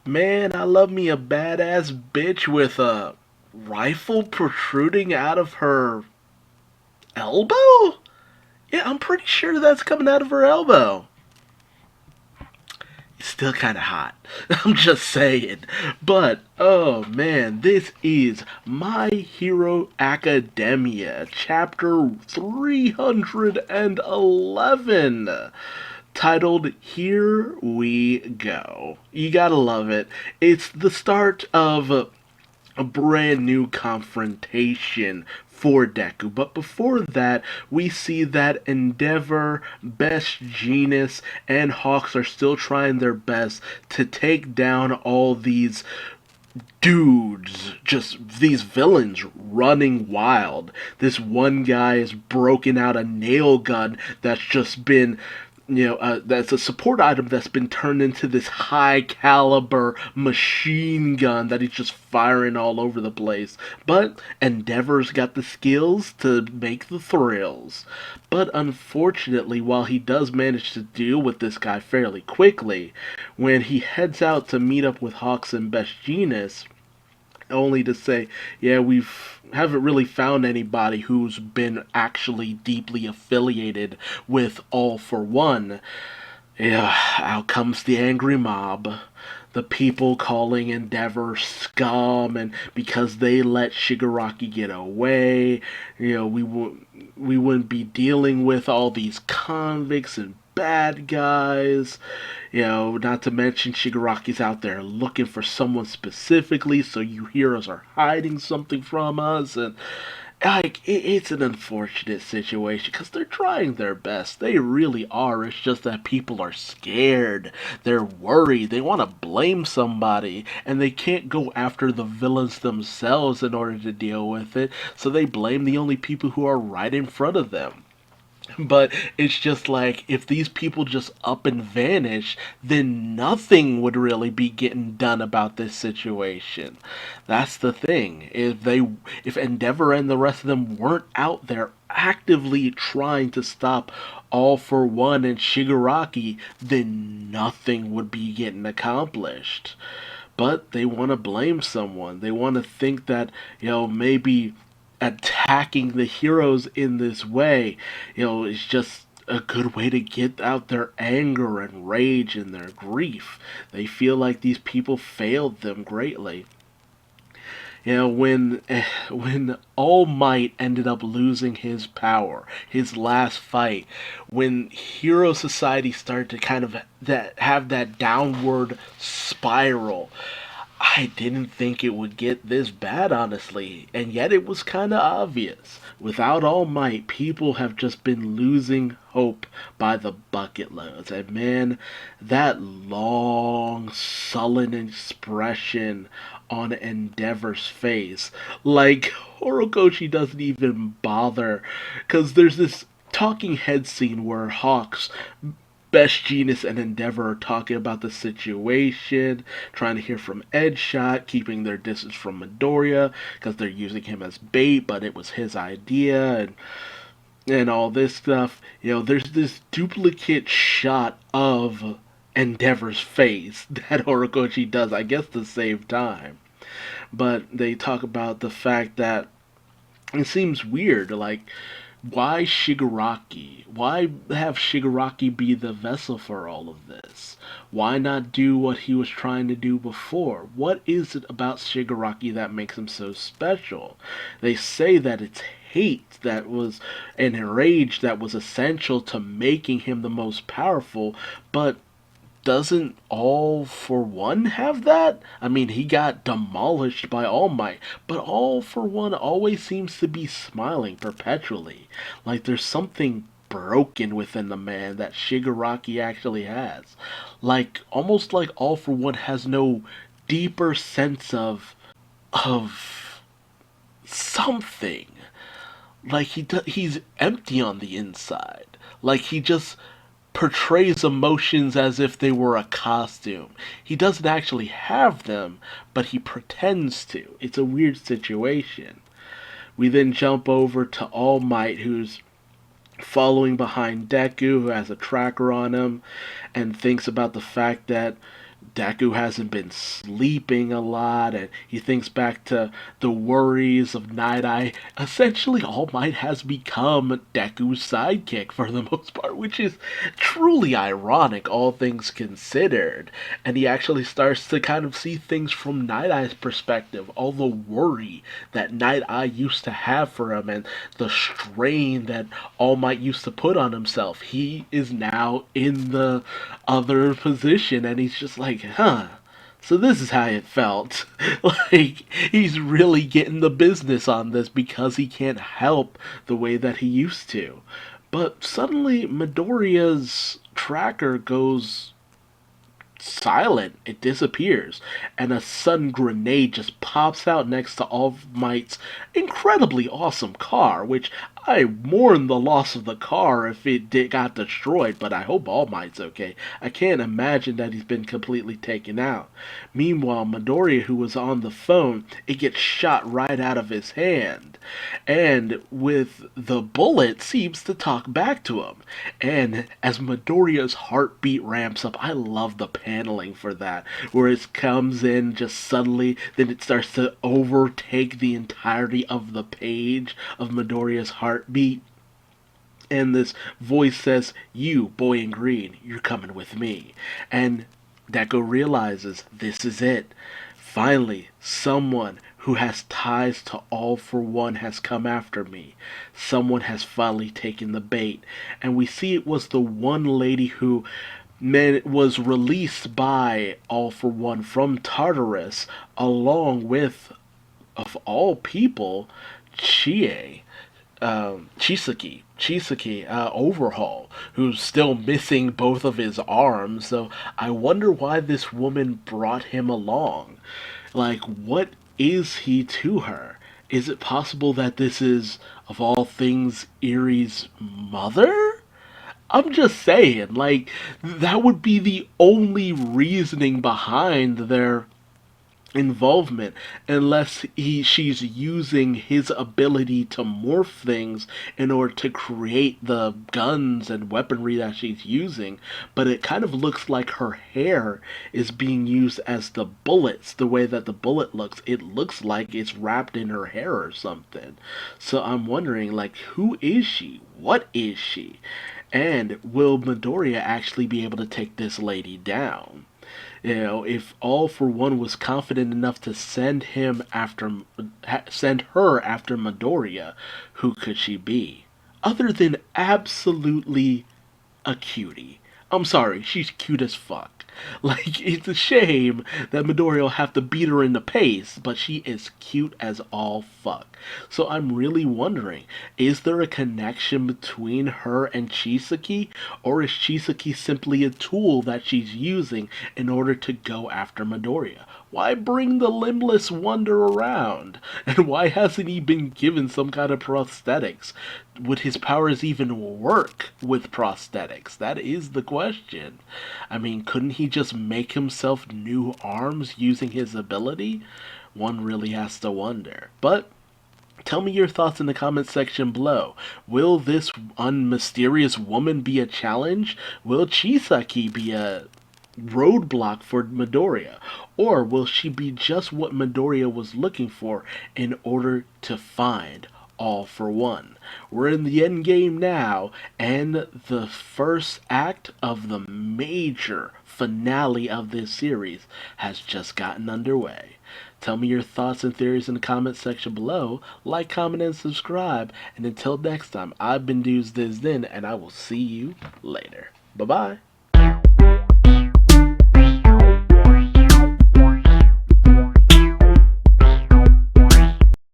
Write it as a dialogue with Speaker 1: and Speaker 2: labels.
Speaker 1: Man, I love me a badass bitch with a rifle protruding out of her elbow? Yeah, I'm pretty sure that's coming out of her elbow. It's still kind of hot. I'm just saying. But, oh man, this is My Hero Academia, chapter 311, titled Here We Go. You gotta love it. It's the start of a brand new confrontation for Deku. But before that, we see that Endeavor, Best Genius, and Hawks are still trying their best to take down all these dudes, just these villains running wild. This one guy has broken out a nail gun that's just been that's a support item that's been turned into this high caliber machine gun that he's just firing all over the place. But Endeavor's got the skills to make the thrills. But unfortunately, while he does manage to deal with this guy fairly quickly, when he heads out to meet up with Hawks and Best Genius, only to say, yeah, we've haven't really found anybody who's been actually deeply affiliated with All for One. Yeah, out comes the angry mob. The people calling Endeavor scum, and because they let Shigaraki get away, we wouldn't be dealing with all these convicts and bad guys. Not to mention Shigaraki's out there looking for someone specifically, so you heroes are hiding something from us, and it's an unfortunate situation because they're trying their best. They really are. It's just that people are scared. They're worried. They want to blame somebody, and they can't go after the villains themselves in order to deal with it. So they blame the only people who are right in front of them. But it's just like if these people just up and vanish, then nothing would really be getting done about this situation. That's the thing. If Endeavor and the rest of them weren't out there actively trying to stop All for One and Shigaraki, then nothing would be getting accomplished. But they want to blame someone. They want to think that, maybe attacking the heroes in this way, is just a good way to get out their anger and rage and their grief. They feel like these people failed them greatly. When All Might ended up losing his power, his last fight, when Hero Society started to kind of have that downward spiral, I didn't think it would get this bad, honestly, and yet it was kind of obvious. Without All Might, people have just been losing hope by the bucket loads. And man, that long, sullen expression on Endeavor's face, like Horikoshi doesn't even bother, because there's this talking head scene where Hawks, Best Genius, and Endeavor are talking about the situation, trying to hear from Edgeshot, keeping their distance from Midoriya because they're using him as bait, but it was his idea, and all this stuff. There's this duplicate shot of Endeavor's face that Horikoshi does, I guess, to save time. But they talk about the fact that it seems weird, like, why Shigaraki? Why have Shigaraki be the vessel for all of this? Why not do what he was trying to do before? What is it about Shigaraki that makes him so special? They say that it's hate that was and rage that was essential to making him the most powerful, but doesn't All for One have that? I mean, he got demolished by All Might, but All for One always seems to be smiling perpetually. Like there's something broken within the man that Shigaraki actually has. Like almost like All for One has no deeper sense of something. Like he's empty on the inside. Like he just portrays emotions as if they were a costume. He doesn't actually have them, but he pretends to. It's a weird situation. We then jump over to All Might, who's following behind Deku, who has a tracker on him, and thinks about the fact that Deku hasn't been sleeping a lot, and he thinks back to the worries of Night Eye. Essentially, All Might has become Deku's sidekick for the most part, which is truly ironic, all things considered. And he actually starts to kind of see things from Night Eye's perspective, all the worry that Night Eye used to have for him, and the strain that All Might used to put on himself. He is now in the other position, and he's just like, huh. So this is how it felt. Like, he's really getting the business on this because he can't help the way that he used to. But suddenly, Midoriya's tracker goes silent. It disappears, and a sudden grenade just pops out next to All Might's incredibly awesome car, which I mourn the loss of the car if got destroyed, but I hope All Might's okay. I can't imagine that he's been completely taken out. Meanwhile, Midoriya, who was on the phone, it gets shot right out of his hand, and with the bullet seems to talk back to him. And as Midoriya's heartbeat ramps up, I love the paneling for that, where it comes in just suddenly, then it starts to overtake the entirety of the page of Midoriya's heartbeat. And this voice says, "You, boy in green, you're coming with me." And Deku realizes this is it. Finally, someone who has ties to All for One has come after me. Someone has finally taken the bait. And we see it was the one lady who was released by All for One from Tartarus, along with, of all people, Chie, Chisaki, Overhaul, who's still missing both of his arms. So I wonder why this woman brought him along. Like, what is he to her? Is it possible that this is, of all things, Erie's mother? I'm just saying, like, that would be the only reasoning behind their involvement, unless she's using his ability to morph things in order to create the guns and weaponry that she's using. But it kind of looks like her hair is being used as the bullets. The way that the bullet looks, it looks like it's wrapped in her hair or something. So I'm wondering, like, who is she? What is she? And will Midoriya actually be able to take this lady down? You know, if All for One was confident enough to send her after Midoriya, who could she be? Other than absolutely a cutie. I'm sorry, she's cute as fuck. Like, it's a shame that Midoriya will have to beat her in the pace, but she is cute as all fuck. So I'm really wondering, is there a connection between her and Chisaki, or is Chisaki simply a tool that she's using in order to go after Midoriya? Why bring the limbless wonder around? And why hasn't he been given some kind of prosthetics? Would his powers even work with prosthetics? That is the question. I mean, couldn't he just make himself new arms using his ability? One really has to wonder. But tell me your thoughts in the comments section below. Will this unmysterious woman be a challenge? Will Chisaki be a roadblock for Midoriya? Or will she be just what Midoriya was looking for in order to find All for One? We're in the end game now, and the first act of the major finale of this series has just gotten underway. Tell me your thoughts and theories in the comments section below. Like, comment, and subscribe. And until next time, I've been Duuz-Diz-Din, and I will see you later. Bye-bye.